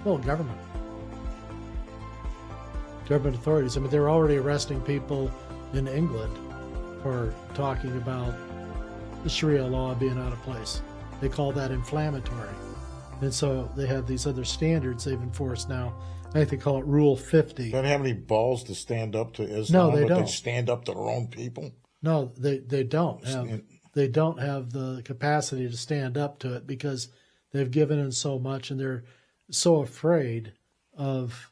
Well, government authorities. I mean, they're already arresting people in England for talking about the Sharia law being out of place. They call that inflammatory. And so they have these other standards they've enforced now. I think they call it Rule 50. They don't have any balls to stand up to Islam, No, they but don't. they stand up to their own people. No, they don't have. They don't have the capacity to stand up to it because they've given in so much, and they're so afraid of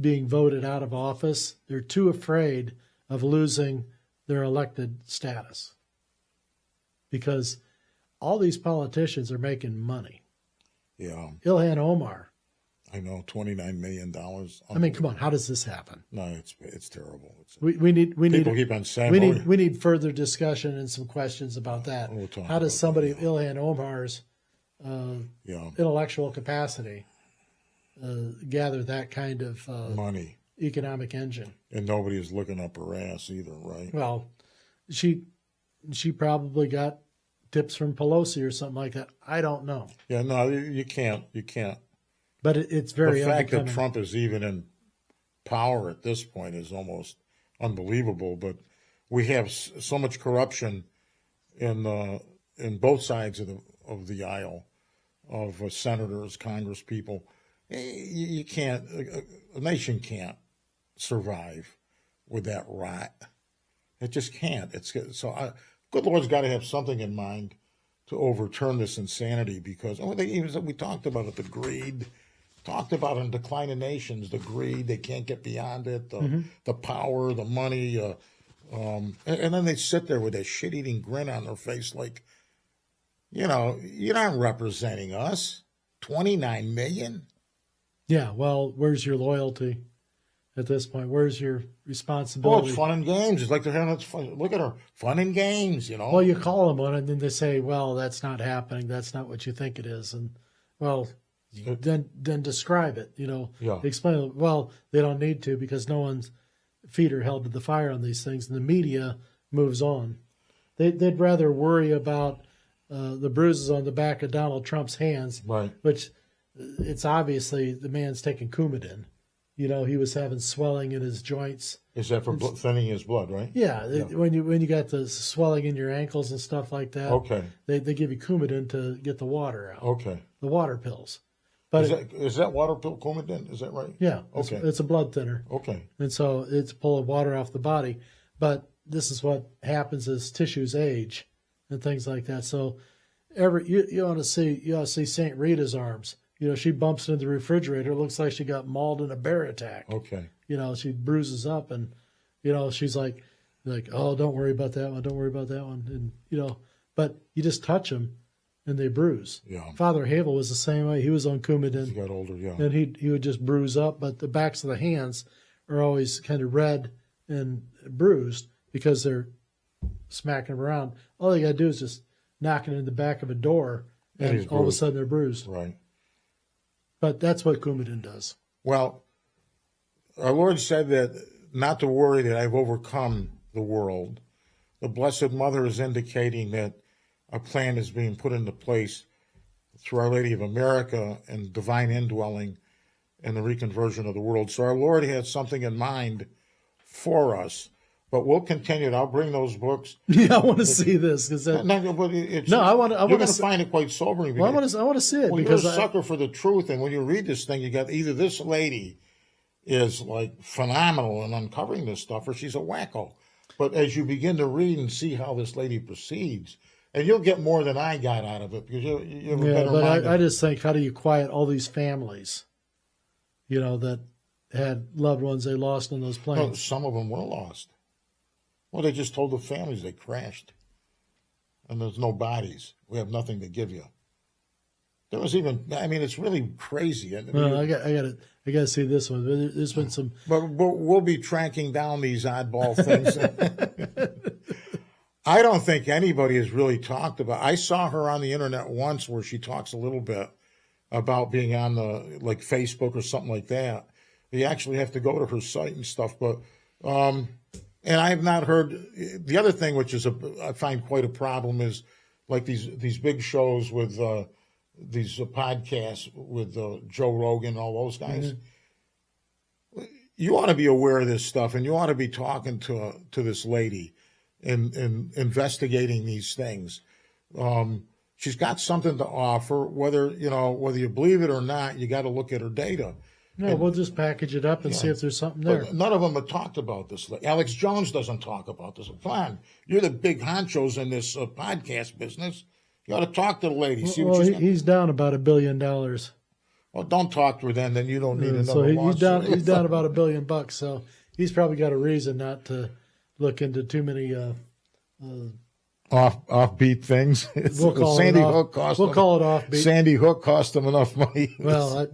being voted out of office. They're too afraid of losing their elected status because all these politicians are making money. Yeah, Ilhan Omar. I know, $29 million. I mean, come on, how does this happen? No, it's terrible. We need People keep on saying we need further discussion and some questions about that. We'll talk how does about somebody that, of Ilhan Omar's intellectual capacity gather that kind of money, economic engine? And nobody is looking up her ass either, right? Well, she probably got tips from Pelosi or something like that. I don't know. Yeah, no, you can't. But it's very the fact unbecoming. that Trump is even in power at this point is almost unbelievable. But we have so much corruption in both sides of the aisle, of senators, Congress people. You can't. A nation can't survive with that rot. It just can't. Good Lord's got to have something in mind to overturn this insanity because we talked about it, the greed. Talked about in Decline of Nations, the greed, they can't get beyond it, the power, the money. And then they sit there with a shit-eating grin on their face like, you're not representing us. 29 million? Yeah, well, where's your loyalty at this point? Where's your Oh, responsibility? it's fun and games. It's like they're having fun. Look at her. Fun and games, Well, you call them on it, and then they say, well, that's not happening. That's not what you think it is. And, well, then describe it, Yeah. Explain it. Well, they don't need to because no one's feet are held to the fire on these things, and the media moves on. They'd rather worry about the bruises on the back of Donald Trump's hands, Right. which it's obviously the man's taking Coumadin. He was having swelling in his joints. Is that for thinning his blood, right? Yeah, when you got the swelling in your ankles and stuff like that, Okay. they give you Coumadin to get the water out. Okay. The water pills. But is that water pill Coumadin? Is that right? Yeah. Okay. It's a blood thinner. Okay. And so it's pulling water off the body. But this is what happens as tissues age and things like that. So you ought to see St. Rita's arms. She bumps into the refrigerator. It looks like she got mauled in a bear attack. Okay. She bruises up and, she's like, oh, don't worry about that one. Don't worry about that one. And, but you just touch them and they bruise. Yeah. Father Havel was the same way. He was on Coumadin. He got older, yeah. And he would just bruise up, but the backs of the hands are always kind of red and bruised because they're smacking them around. All they got to do is just knock it in the back of a door, and all of a sudden they're bruised. Right. But that's what Coumadin does. Well, our Lord said that not to worry that I've overcome the world. The Blessed Mother is indicating that a plan is being put into place through Our Lady of America and divine indwelling and the reconversion of the world. So our Lord has something in mind for us. But we'll continue. I'll bring those books. Yeah, I want to see this because I want to. You're going to find it quite sobering. Well, I want to see it because you're a sucker for the truth, and when you read this thing, you got either this lady is like phenomenal in uncovering this stuff, or she's a wacko. But as you begin to read and see how this lady proceeds, and you'll get more than I got out of it because you have a better mind. I just think, how do you quiet all these families, that had loved ones they lost on those planes? No, some of them were lost. Well, they just told the families they crashed, and there's no bodies. We have nothing to give you. There was even, it's really crazy. Well, I got to see this one. There's been some. But we'll be tracking down these oddball things. I don't think anybody has really talked about. I saw her on the internet once where she talks a little bit about being on the Facebook or something like that. You actually have to go to her site and stuff, but. And I have not heard the other thing, which is I find quite a problem, is like these big shows with these podcasts with Joe Rogan, all those guys. You ought to be aware of this stuff, and you ought to be talking to this lady and investigating these things. She's got something to offer, whether you believe it or not. You got to look at her data. No, we'll just package it up and see if there's something there. But none of them have talked about this. Alex Jones doesn't talk about this. Come on, you're the big honchos in this podcast business. You ought to talk to the lady. See what she's he's down about $1 billion. Well, don't talk to her then. Then you don't need another So lawsuit. he's down about $1 billion. So he's probably got a reason not to look into too many. Offbeat things. We'll call Sandy it off. Hook cost We'll them. call it offbeat. Sandy Hook cost them enough money. Well,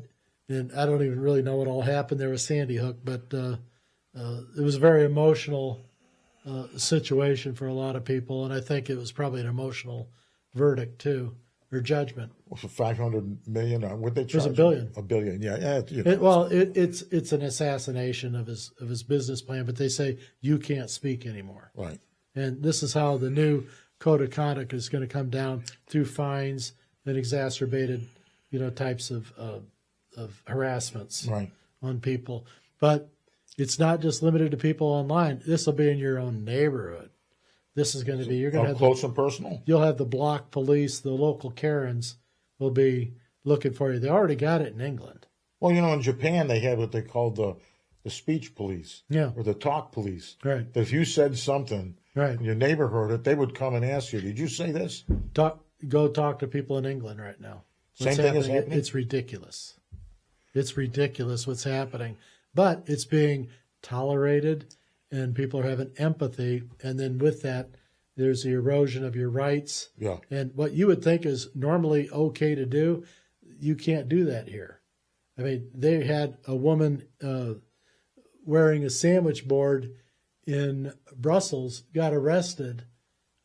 I don't even really know what all happened there with Sandy Hook, but it was a very emotional situation for a lot of people, and I think it was probably an emotional verdict too, or judgment. For $500 million, what they It was charge? $1 billion. $1 billion, yeah. It's an assassination of his business plan, but they say you can't speak anymore. Right. And this is how the new code of conduct is going to come down through fines and exacerbated, types of harassments Right. on people. But it's not just limited to people online. This will be in your own neighborhood. This is going to be you're going to have Close and personal. you'll have the block police, the local Karens will be looking for you. They already got it in England. Well, in Japan they have what they call the speech police, Yeah. or the talk police. Right. That if you said something, Right. and your neighbor heard it, they would come and ask you, "Did you say this?" Go talk to people in England right now. Same thing is happening? It's ridiculous. It's ridiculous what's happening. But it's being tolerated, and people are having empathy. And then with that, there's the erosion of your rights. Yeah. And what you would think is normally okay to do, you can't do that here. I mean, they had a woman wearing a sandwich board in Brussels, got arrested,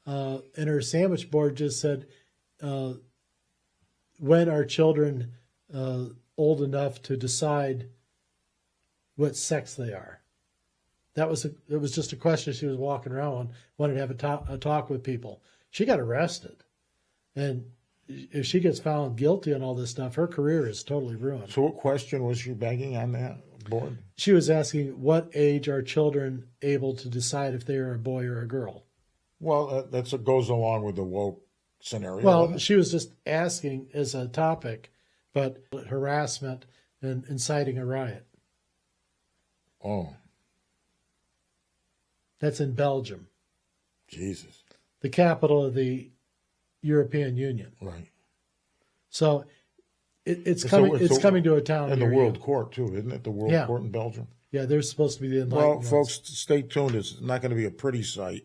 and her sandwich board just said, when are children old enough to decide what sex they are? It was just a question she was walking around, wanted to have a talk with people. She got arrested. And if she gets found guilty on all this stuff, her career is totally ruined. So what question was she begging on that board? She was asking, what age are children able to decide if they are a boy or a girl? Well, that's what goes along with the woke scenario. Well, she was just asking as a topic, but harassment and inciting a riot. Oh, That's in Belgium, Jesus. the capital of the European Union. Right. So it's coming to a town And the near World you. Court, too, isn't it? The World Yeah. Court in Belgium. Yeah, they're supposed to be the Well, enlightened folks, stay tuned. It's not going to be a pretty sight.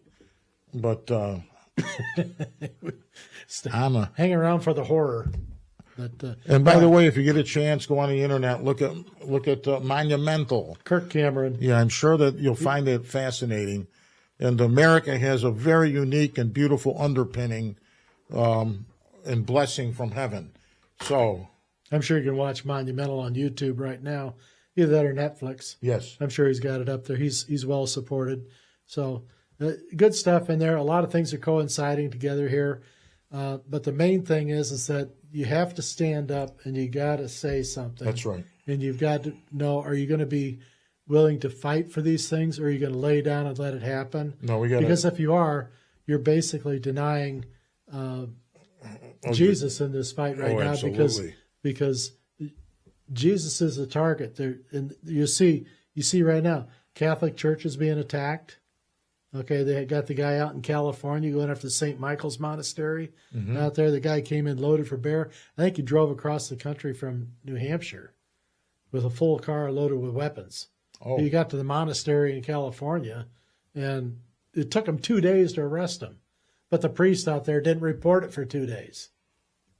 But hang around for the horror. But and by the way, if you get a chance, go on the internet, look at Monumental. Kirk Cameron. Yeah, I'm sure that you'll find it fascinating. And America has a very unique and beautiful underpinning and blessing from heaven. So, I'm sure you can watch Monumental on YouTube right now, either that or Netflix. yes. I'm sure he's got it up there. He's well supported. So good stuff in there. A lot of things are coinciding together here. But the main thing is that you have to stand up and you got to say something. That's right. And you've got to know, are you going to be willing to fight for these things, or are you going to lay down and let it happen? No, we got Because if you are, you're basically denying Jesus in this fight right now, absolutely. because Jesus is the target. There, and you see right now, Catholic Church is being attacked. Okay, they got the guy out in California going after the St. Michael's Monastery out there. The guy came in loaded for bear. I think he drove across the country from New Hampshire with a full car loaded with weapons. Oh. He got to the monastery in California, and it took him 2 days to arrest him. But the priest out there didn't report it for 2 days.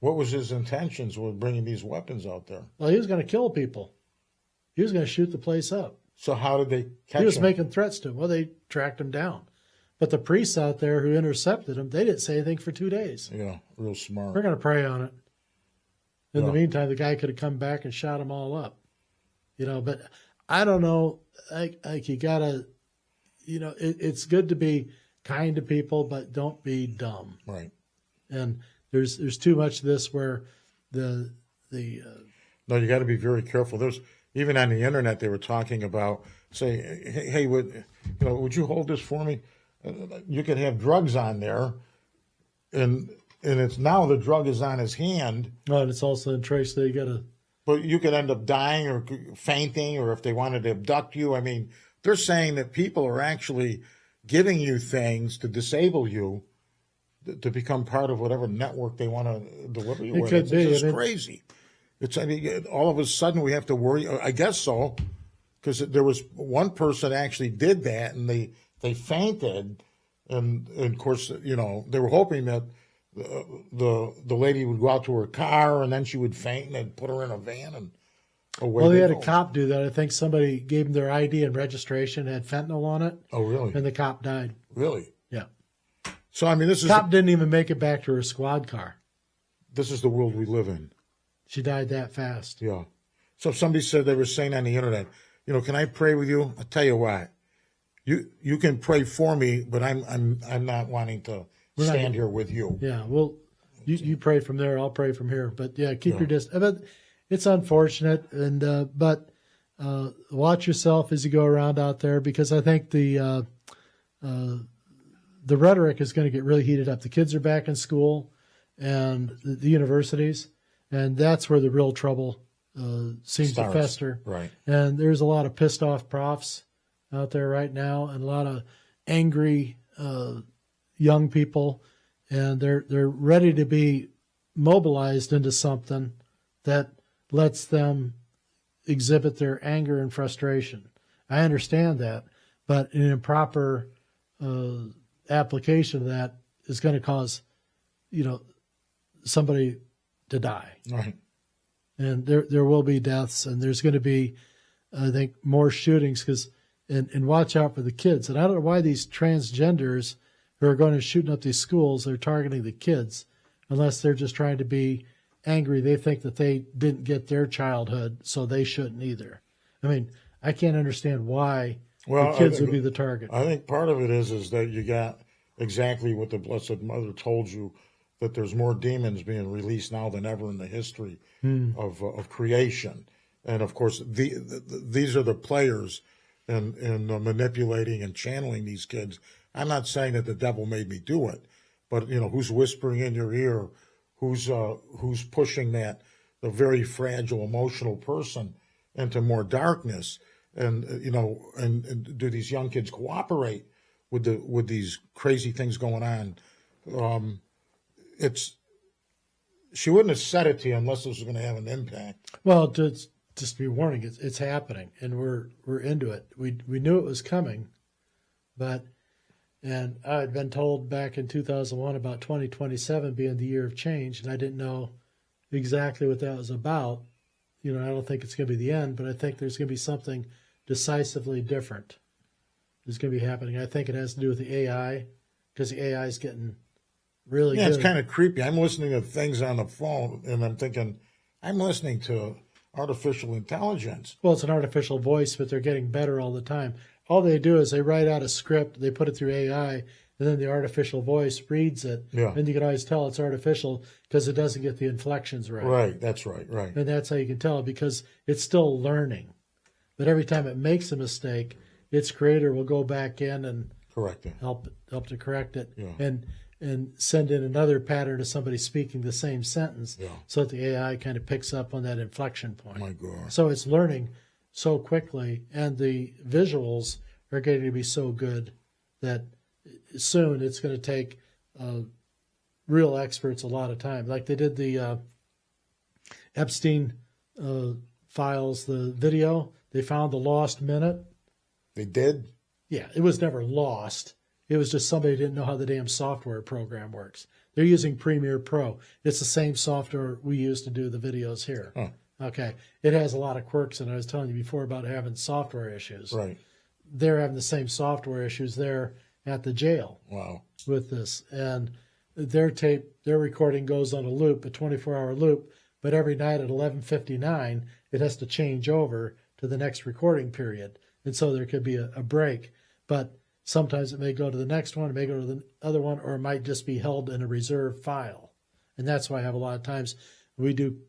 What was his intentions with bringing these weapons out there? Well, he was going to kill people. He was going to shoot the place up. So how did they catch him? He was making threats to him. Well, they tracked him down. But the priests out there who intercepted him, they didn't say anything for 2 days. Yeah, real smart. We're going to pray on it. In Yeah. the meantime, the guy could have come back and shot them all up. But I don't know. Like you got to, it's good to be kind to people, but don't be dumb. Right. And there's too much of this where the No, you got to be very careful. There's even on the internet they were talking about, say, hey, would you hold this for me? You could have drugs on there, and it's now the drug is on his hand. oh, and it's also in trace that you got to. But you could end up dying or fainting, or if they wanted to abduct you. I mean, they're saying that people are actually giving you things to disable you to become part of whatever network they want to deliver you with. Could be. It's just crazy. I mean, all of a sudden we have to worry. I guess so, because there was one person actually did that, and they fainted, and of course, they were hoping that the lady would go out to her car, and then she would faint, and they'd put her in a van and away. Well, they had go. a cop do that. I think somebody gave them their ID and registration, had fentanyl on it. Oh, really? And the cop died. Really? Yeah. So I mean, The cop didn't even make it back to her squad car. this is the world we live in. She died that fast. Yeah. So if somebody said they were saying on the internet, can I pray with you? I'll tell you what. You can pray for me, but I'm not wanting to stand here with you. Yeah. Well, you pray from there. I'll pray from here. But yeah, keep your distance. But it's unfortunate, and but watch yourself as you go around out there, because I think the rhetoric is going to get really heated up. The kids are back in school, and the universities, and that's where the real trouble seems to fester. Right. And there's a lot of pissed off profs out there right now, and a lot of angry young people, and they're ready to be mobilized into something that lets them exhibit their anger and frustration. I understand that, but an improper application of that is going to cause, somebody to die. Right. And there will be deaths, and there's going to be, I think, more shootings, because and watch out for the kids. And I don't know why these transgenders who are going and shooting up these schools are targeting the kids, unless they're just trying to be angry. They think that they didn't get their childhood, so they shouldn't either. I mean, I can't understand why the kids would be the target. I think part of it is that you got exactly what the Blessed Mother told you, that there's more demons being released now than ever in the history of creation. And of course, these are the players in manipulating and channeling these kids. I'm not saying that the devil made me do it, but who's whispering in your ear, who's pushing the very fragile emotional person into more darkness, and and do these young kids cooperate with these crazy things going on? She wouldn't have said it to you unless this was going to have an impact. Well, just be warning, it's happening, and we're into it. We knew it was coming, and I had been told back in 2001 about 2027 being the year of change, and I didn't know exactly what that was about. I don't think it's going to be the end, but I think there's going to be something decisively different is going to be happening. I think it has to do with the AI, because the AI is getting really good. It's kind of creepy. I'm listening to things on the phone, and I'm thinking, I'm listening to artificial intelligence. Well, it's an artificial voice, but they're getting better all the time. All they do is they write out a script, they put it through AI, and then the artificial voice reads it. Yeah. And you can always tell it's artificial because it doesn't get the inflections right. Right, that's right. And that's how you can tell, because it's still learning. But every time it makes a mistake, its creator will go back in and correct it. help to correct it. Yeah. And send in another pattern of somebody speaking the same sentence, so that the AI kind of picks up on that inflection point. Oh my God. So it's learning so quickly, and the visuals are getting to be so good that soon it's going to take real experts a lot of time. Like they did the Epstein files, the video, they found the lost minute. They did? Yeah, it was never lost. It was just somebody didn't know how the damn software program works. They're using Premiere Pro. It's the same software we use to do the videos here. Huh. Okay. It has a lot of quirks, and I was telling you before about having software issues. Right. They're having the same software issues there at the jail. Wow. With this. And their recording goes on a loop, a 24-hour loop, but every night at 11:59, it has to change over to the next recording period. And so there could be a break. But sometimes it may go to the next one, it may go to the other one, or it might just be held in a reserved file. And that's why I have a lot of times we do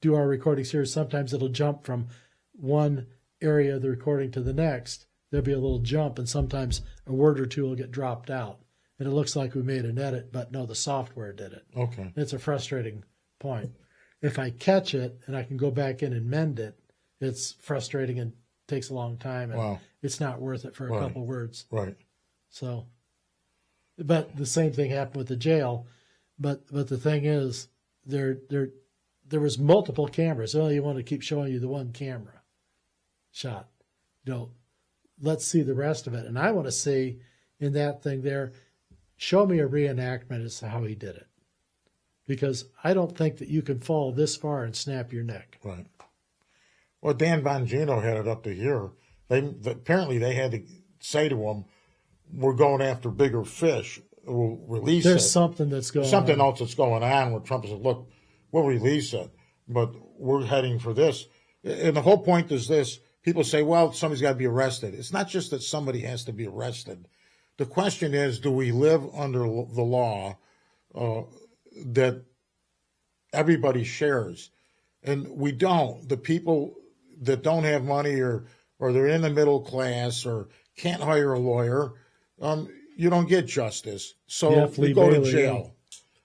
our recordings here, sometimes it'll jump from one area of the recording to the next. There'll be a little jump, and sometimes a word or two will get dropped out. And it looks like we made an edit, but no, the software did it. Okay. It's a frustrating point. If I catch it and I can go back in and mend it, it's frustrating and takes a long time, and Wow. it's not worth it for a Right. couple words. Right. So, but the same thing happened with the jail. But the thing is, there was multiple cameras. Well, you want to keep showing you the one camera shot. Let's see the rest of it. And I want to see in that thing there, show me a reenactment as to how he did it. Because I don't think that you can fall this far and snap your neck. Right. Well, Dan Bongino had it up to here. Apparently they had to say to him, "We're going after bigger fish. We'll release it." There's something that's going Something on. else that's going on where Trump said, "Look, we'll release it, but we're heading for this." And the whole point is this: people say, "Well, somebody's got to be arrested." It's not just that somebody has to be arrested. The question is, do we live under the law that everybody shares? And we don't. The people that don't have money or they're in the middle class or can't hire a lawyer, you don't get justice. So F. Lee you go to Bailey, jail.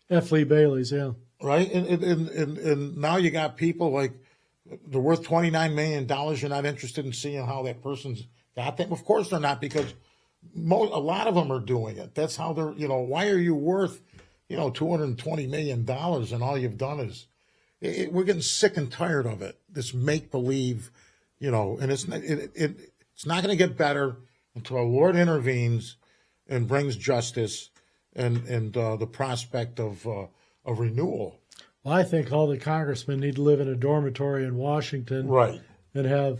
F. Lee Bailey's, yeah. Right? And now you got people like, they're worth $29 million. You're not interested in seeing how that person's got them? Of course they're not, because a lot of them are doing it. That's how they're, why are you worth, $220 million and all you've done is, we're getting sick and tired of it. This make-believe, and it's not going to get better until our Lord intervenes and brings justice and the prospect of renewal. Well, I think all the congressmen need to live in a dormitory in Washington. Right. And have,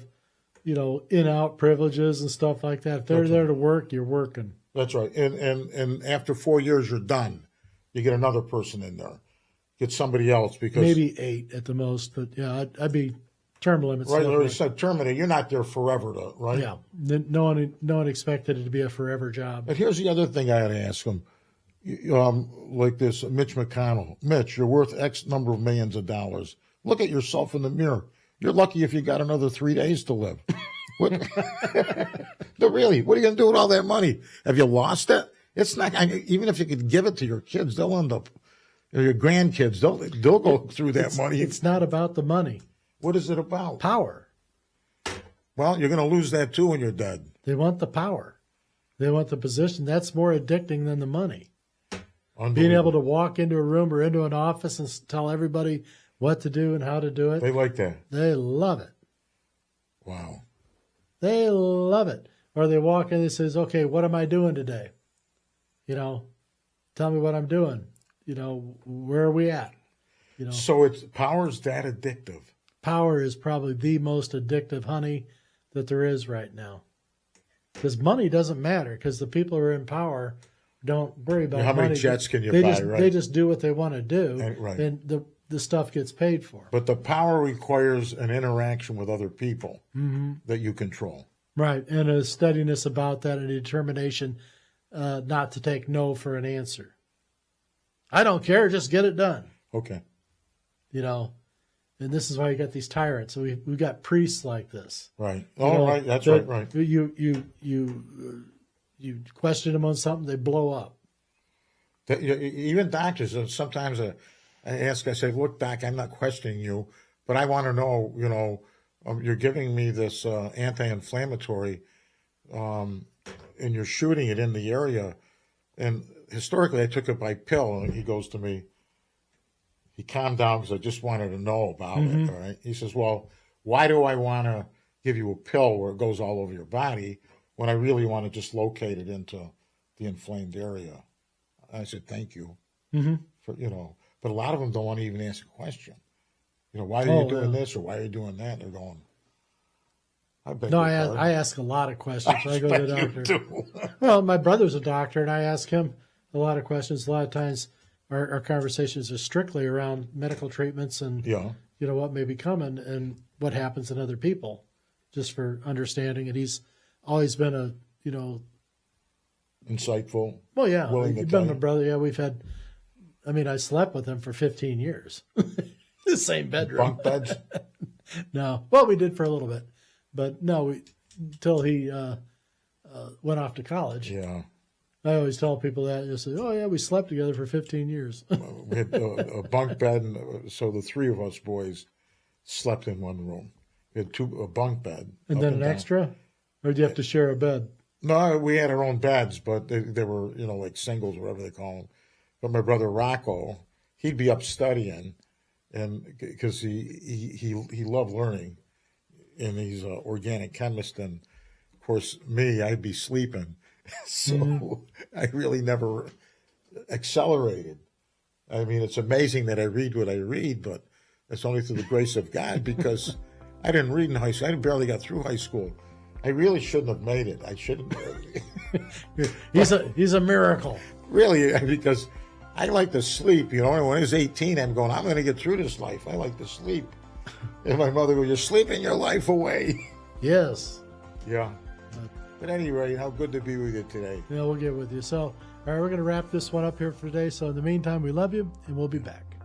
in-out privileges and stuff like that. If they're there to work, you're working. That's right. And after 4 years, you're done. You get another person in there. Get somebody else, because Maybe 8 at the most, but yeah, I'd be term limits. right. Larry said, terminate. You're not there forever, right? Yeah, no one expected it to be a forever job. But here's the other thing I had to ask him, like this, Mitch McConnell. Mitch, you're worth X number of millions of dollars. Look at yourself in the mirror. You're lucky if you got another 3 days to live. What? No, really, what are you going to do with all that money? Have you lost it? It's not. Even if you could give it to your kids, they'll end up. Your grandkids, they'll go through that money. It's not about the money. What is it about? Power. Well, you're going to lose that too when you're dead. They want the power. They want the position. That's more addicting than the money. Being able to walk into a room or into an office and tell everybody what to do and how to do it. They like that. They love it. Wow. They love it. Or they walk in and says, "Okay, what am I doing today? Tell me what I'm doing. Where are we at?" So power's that addictive. Power is probably the most addictive honey that there is right now. Because money doesn't matter, because the people who are in power don't worry about How many money. jets can you they buy, just, right? They just do what they want to do, Right. and the stuff gets paid for. But the power requires an interaction with other people that you control. Right, and a steadiness about that and a determination not to take no for an answer. I don't care, just get it done. Okay. And this is why you got these tyrants. So we've got priests like this. Right. Right. That's right. You question them on something, they blow up. Even doctors, sometimes I say, "Look, doc, I'm not questioning you, but I want to know, you're giving me this anti-inflammatory, and you're shooting it in the area. And historically, I took it by pill." And he goes to me, he calmed down because I just wanted to know about it. All right. He says, "Well, why do I want to give you a pill where it goes all over your body when I really want to just locate it into the inflamed area?" I said, "Thank you." For, but a lot of them don't want to even ask a question. Why are you doing this or why are you doing that? They're going, "I beg your pardon." I ask a lot of questions when I go to the You doctor. do. Well, my brother's a doctor, and I ask him a lot of questions. A lot of times our conversations are strictly around medical treatments and Yeah. what may be coming and what happens in other people, just for understanding. And he's always been a Insightful. well, yeah, Willing to he's tell been my you. brother. Yeah, we've had I mean, I slept with him for 15 years. The same bedroom. Bunk beds? No. Well, we did for a little bit. But no, until he went off to college. Yeah. I always tell people that. Just say, oh, yeah, we slept together for 15 years. We had a bunk bed, and so the three of us boys slept in one room. We had a bunk bed. And up then an down. extra? Or do you have to share a bed? No, we had our own beds, but they were, like singles, whatever they call them. But my brother Rocco, he'd be up studying, and because he loved learning, and he's an organic chemist, and of course me, I'd be sleeping, so I really never accelerated. I mean, it's amazing that I read what I read, but it's only through the grace of God, because I didn't read in high school. I barely got through high school. I really shouldn't have made it. I shouldn't. He's a miracle. Really, because I like to sleep. And when I was 18, I'm going, I'm going to get through this life. I like to sleep. And my mother goes, you're sleeping your life away. Yes. Yeah. But anyway, how good to be with you today. Yeah, we'll get with you. So, all right, we're going to wrap this one up here for today. So in the meantime, we love you, and we'll be back.